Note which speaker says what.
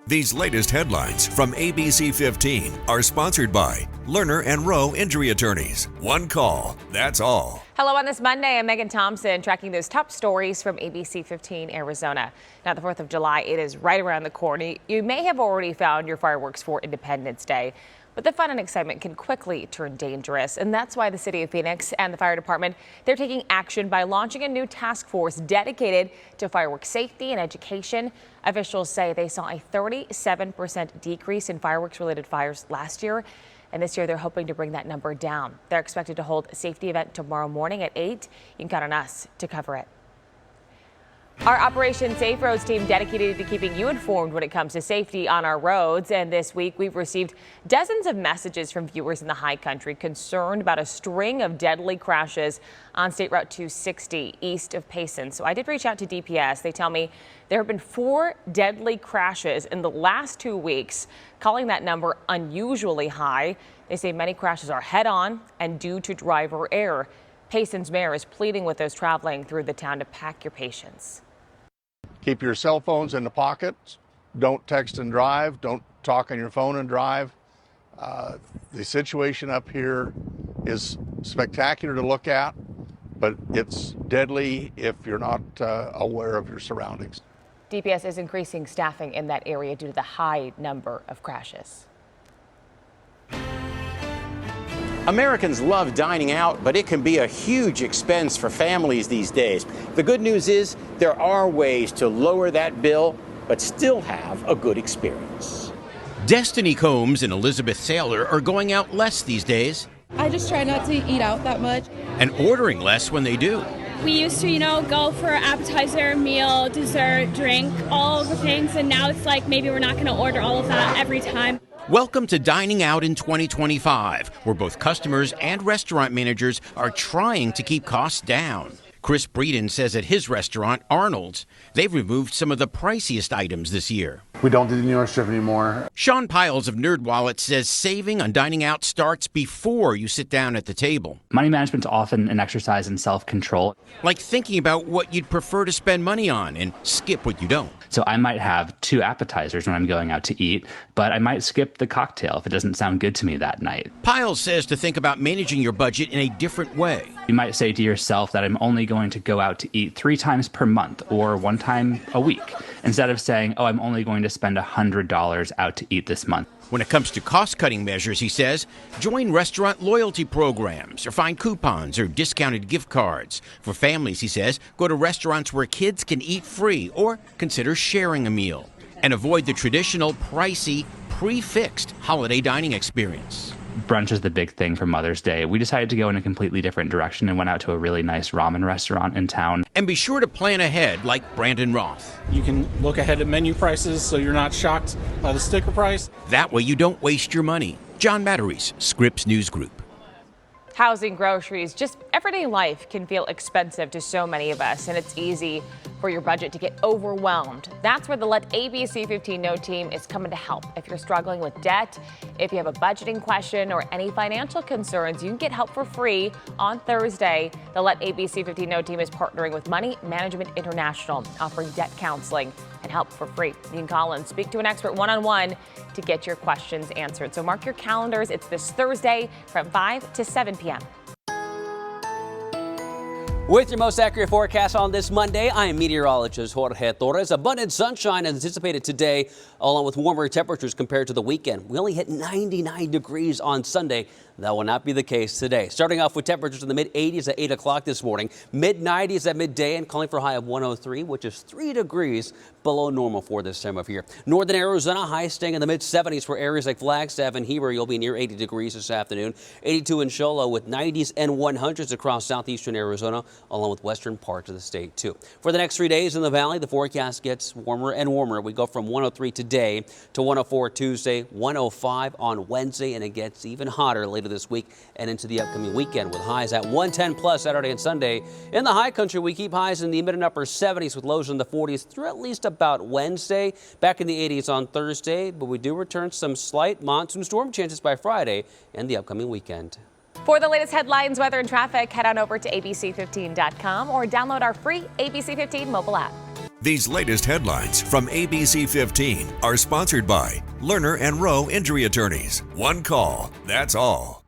Speaker 1: These latest headlines from ABC15 are sponsored by Lerner and Rowe Injury Attorneys. One call, that's all.
Speaker 2: Hello on this Monday, I'm Megan Thompson tracking those top stories from ABC15 Arizona. Now the 4th of July, it is right around the corner. You may have already found your fireworks for Independence Day, but the fun and excitement can quickly turn dangerous. And that's why the city of Phoenix and the fire department, they're taking action by launching a new task force dedicated to fireworks safety and education. Officials say they saw a 37% decrease in fireworks related fires last year. And this year, they're hoping to bring that number down. They're expected to hold a safety event tomorrow morning at 8. You can count on us to cover it. Our Operation Safe Roads team dedicated to keeping you informed when it comes to safety on our roads. And this week, we've received dozens of messages from viewers in the high country concerned about a string of deadly crashes on State Route 260 east of Payson. So I did reach out to DPS. They tell me there have been 4 deadly crashes in the last 2 weeks, calling that number unusually high. They say many crashes are head-on and due to driver error. Payson's mayor is pleading with those traveling through the town to pack your patience.
Speaker 3: Keep your cell phones in the pockets. Don't text and drive. Don't talk on your phone and drive. The situation up here is spectacular to look at, but it's deadly if you're not aware of your surroundings.
Speaker 2: DPS is increasing staffing in that area due to the high number of crashes.
Speaker 4: Americans love dining out, but it can be a huge expense for families these days. The good news is there are ways to lower that bill, but still have a good experience.
Speaker 5: Destiny Combs and Elizabeth Saylor are going out less these days.
Speaker 6: I just try not to eat out that much.
Speaker 5: And ordering less when they do.
Speaker 7: We used to, go for appetizer, meal, dessert, drink, all of the things, and now it's like maybe we're not going to order all of that every time.
Speaker 5: Welcome to Dining Out in 2025, where both customers and restaurant managers are trying to keep costs down. Chris Breeden says at his restaurant, Arnold's, they've removed some of the priciest items this year.
Speaker 8: We don't do the New York strip anymore.
Speaker 5: Sean Piles of NerdWallet says saving on dining out starts before you sit down at the table.
Speaker 9: Money management's often an exercise in self-control.
Speaker 5: Like thinking about what you'd prefer to spend money on and skip what you don't.
Speaker 9: So I might have 2 appetizers when I'm going out to eat, but I might skip the cocktail if it doesn't sound good to me that night.
Speaker 5: Piles says to think about managing your budget in a different way.
Speaker 9: You might say to yourself that I'm only going to go out to eat 3 times per month or 1 time a week, instead of saying, oh, I'm only going to spend $100 out to eat this month.
Speaker 5: When it comes to cost-cutting measures, he says, join restaurant loyalty programs or find coupons or discounted gift cards. For families, he says, go to restaurants where kids can eat free or consider sharing a meal. And avoid the traditional, pricey, pre-fixed holiday dining experience.
Speaker 9: Brunch is the big thing for Mother's Day. We decided to go in a completely different direction and went out to a really nice ramen restaurant in town.
Speaker 5: And be sure to plan ahead like Brandon Roth.
Speaker 10: You can look ahead at menu prices so you're not shocked by the sticker price.
Speaker 5: That way you don't waste your money. John Matteries, Scripps News Group.
Speaker 2: Housing, groceries, just everyday life can feel expensive to so many of us, and it's easy for your budget to get overwhelmed. That's where the Let ABC15 Know team is coming to help. If you're struggling with debt, if you have a budgeting question or any financial concerns, you can get help for free on Thursday. The Let ABC15 Know team is partnering with Money Management International, offering debt counseling and help for free. You can call and speak to an expert one-on-one to get your questions answered. So mark your calendars. It's this Thursday from 5 to 7 p.m.
Speaker 11: With your most accurate forecast on this Monday, I am meteorologist Jorge Torres. Abundant sunshine anticipated today, along with warmer temperatures compared to the weekend. We only hit 99 degrees on Sunday. That will not be the case today. Starting off with temperatures in the mid-80s at 8 o'clock this morning, mid-90s at midday, and calling for a high of 103, which is 3 degrees below normal for this time of year. Northern Arizona, high staying in the mid-70s for areas like Flagstaff and Heber. You'll be near 80 degrees this afternoon. 82 in Show Low with 90s and 100s across southeastern Arizona, along with western parts of the state, too. For the next 3 days in the valley, the forecast gets warmer and warmer. We go from 103 today to 104 Tuesday, 105 on Wednesday, and it gets even hotter later this week and into the upcoming weekend with highs at 110 plus Saturday and Sunday. In the high country, we keep highs in the mid and upper 70s with lows in the 40s through at least about Wednesday. Back in the 80s on Thursday, but we do return some slight monsoon storm chances by Friday and the upcoming weekend.
Speaker 2: For the latest headlines, weather, and traffic, head on over to abc15.com or download our free ABC15 mobile app.
Speaker 1: These latest headlines from ABC15 are sponsored by Lerner and Rowe Injury Attorneys. One call, that's all.